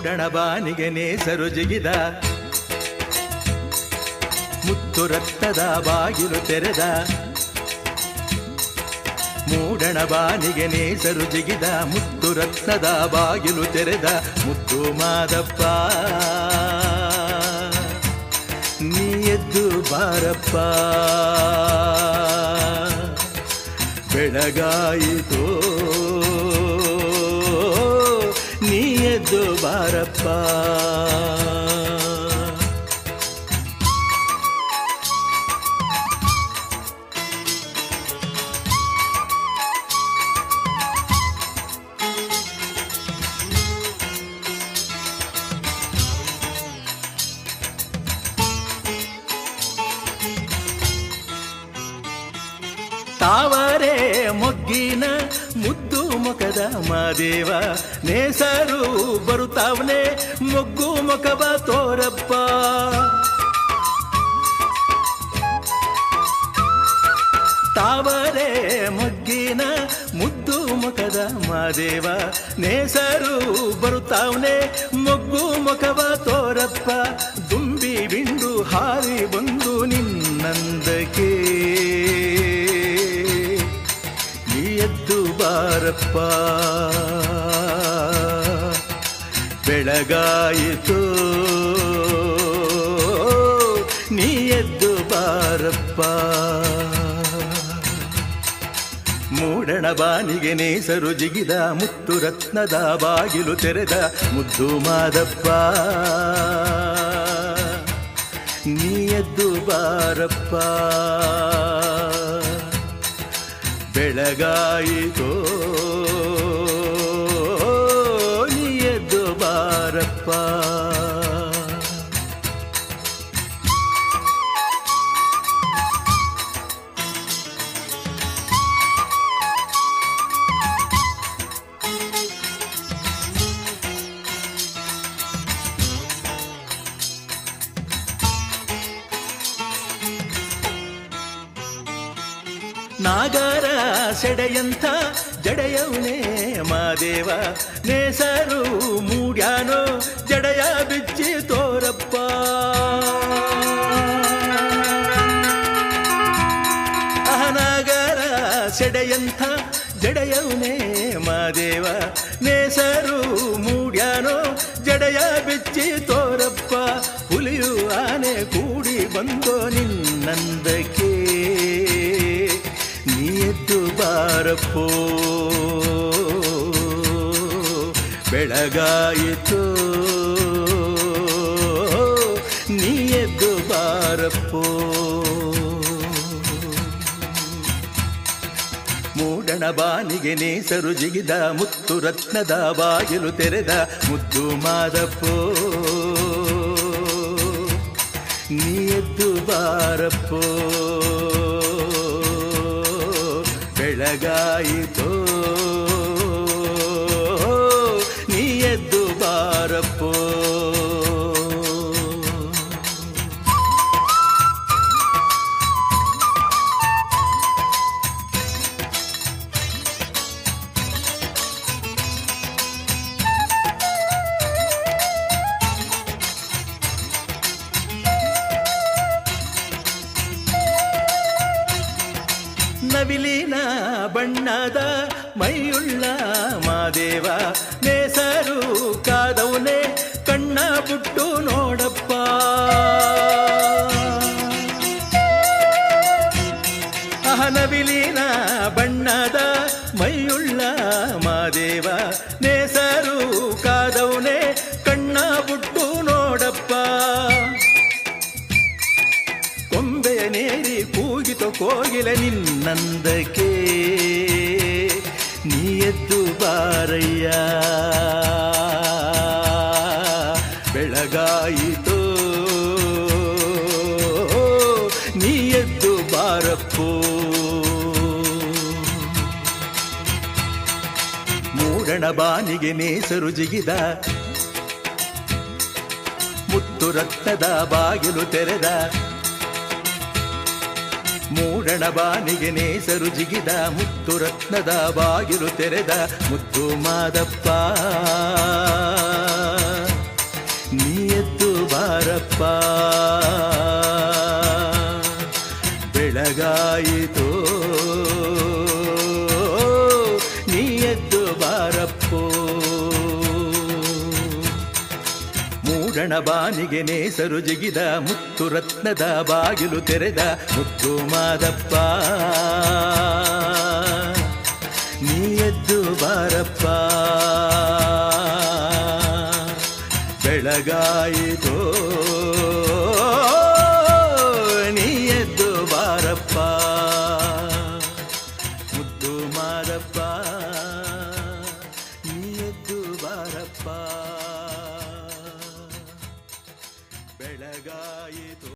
ಮೂಡಣ ಬಾನಿಗೆ ನೇಸರು ಜಿಗಿದ ಮುತ್ತು ರಕ್ತದ ಬಾಗಿಲು ತೆರೆದ ಮೂಡಣ ಬಾನಿಗೆ ನೇಸರು ಜಿಗಿದ ಮುತ್ತು ರತ್ನದ ಬಾಗಿಲು ತೆರೆದ ಮುತ್ತು ಮಾದಪ್ಪ ನೀ ಎದ್ದು ಬಾರಪ್ಪ ಬೆಳಗಾಯಿತೋ ನೀ ಎದ್ದು ಬಾರಪ್ಪ ತಾವರೆ ಮೊಗ್ಗಿನ ಮುದ್ದು ಮುಖದ ಮಾದೇವ ನೇಸರು ಬರುತ್ತಾವನೆ ಮೊಗ್ಗು ಮುಖವ ತೋರಪ್ಪ ತಾವರೆ ಮೊಗ್ಗಿನ ಮುದ್ದು ಮುಖದ ಮಾದೇವ ನೇಸರು ಬರುತ್ತಾವನೆ ಮೊಗ್ಗು ಮುಖವ ತೋರಪ್ಪ ದುಂಬಿ ಬಿಂಡು ಹಾರಿ ಬಂದು ನಿನ್ನಂದಕ್ಕೆ ಎದ್ದು ಬಾರಪ್ಪ ಬೆಳಗಾಯಿತು ನೀ ಎದ್ದು ಬಾರಪ್ಪ ಮೂಡಣ ಬಾನಿಗೆ ನೇಸರು ಜಿಗಿದ ಮುತ್ತು ರತ್ನದ ಬಾಗಿಲು ತೆರೆದ ಮುದ್ದು ಮಾದಪ್ಪ ನೀ ಎದ್ದು ಬಾರಪ್ಪ ಬೆಳಗಾಯಿತೋ ನೀ ಎದ್ದು ಬಾರಪ್ಪ ನಾಗರ ಸೆಡೆಯಂಥ ಜಡೆಯವನೇ ಮಾದೇವ ನೇಸರು ಮೂಡ್ಯಾನೋ ಜಡೆಯ ಬಿಚ್ಚಿ ತೋರಪ್ಪ ನಾಗರ ಸೆಡೆಯಂಥ ಜಡೆಯವನೇ ಮಾದೇವ ನೇಸರು ಮೂಡ್ಯಾನೋ ಜಡೆಯ ಬಿಚ್ಚಿ ತೋರಪ್ಪ ಹುಲಿಯು ಆನೆ ಕೂಡಿ ಬಂದೋ ನಿನ್ನಂದಕ್ಕೆ ನೀ ಎದ್ದು ಬಾರಪ್ಪೋ ಬೆಳಗಾಯಿತು ನೀ ಎದ್ದು ಬಾರಪ್ಪೋ ಮೂಡಣ ಬಾನಿಗೆ ನೇಸರು ಜಿಗಿದ ಮುತ್ತು ರತ್ನದ ಬಾಗಿಲು ತೆರೆದ ಮುದ್ದು ಮಾದಪ್ಪೋ ನೀ ಎದ್ದು ಬಾರಪ್ಪೋ ಬೆಳಗಾಯಿತೋ ನೀ ಎದ್ದು ಬಾರಪ್ಪೋ ನವಿಲಿನ ಬಣ್ಣದ ಮೈಯುಳ್ಳ ಮಾದೇವ ನೇಸರು ಕಾದವನೇ ಕಣ್ಣ ಬಿಟ್ಟು ನೋಡಪ್ಪ ನವಿಲಿನ ಬಣ್ಣದ ಮೈಯುಳ್ಳ ಮಾದೇವ ನೇಸರು ಕಾದವನೇ ಕಣ್ಣ ಬಿಟ್ಟು ನೋಡಪ್ಪ ಕೊಂಬೆಯ ನೇರಿ ಕೂಗಿತು ಕೋಗಿಲ ನಿನ್ನಂದಕ್ಕೆ ನೀ ಎದ್ದು ಬಾರಯ್ಯ ಬೆಳಗಾಯಿತು ನೀ ಎದ್ದು ಬಾರಪ್ಪೋ ಮೂಡಣ ಬಾನಿಗೆ ನೇಸರು ಜಿಗಿದ ಮುತ್ತು ರಕ್ತದ ಬಾಗಿಲು ತೆರೆದ ಮೂಡಣ ಬಾನಿಗೆ ನೇಸರು ಜಿಗಿದ ಮುತ್ತು ರತ್ನದ ಬಾಗಿಲು ತೆರೆದ ಮುದ್ದು ಮಾದಪ್ಪ ಬಾರಪ್ಪ ಬೆಳಗಾಯಿತೋ ನೀ ಎದ್ದು ಬಾರಪ್ಪೋ ಮೂಡಣ ಬಾನಿಗೆ ನೇಸರು ಜಿಗಿದ ಮುತ್ತು ರತ್ನದ ಬಾಗಿಲು ತೆರೆದ ಮುತ್ತು ಮಾದಪ್ಪ ನೀ ಎದ್ದು ಬಾರಪ್ಪ ಬೆಳಗಾಯಿತೋ ನೀ ಎದ್ದು ಬಾರಪ್ಪ ಮುದ್ದು ಮಾದಪ್ಪ ನೀ ಎದ್ದು ಬಾರಪ್ಪ ಬೆಳಗಾಯಿತು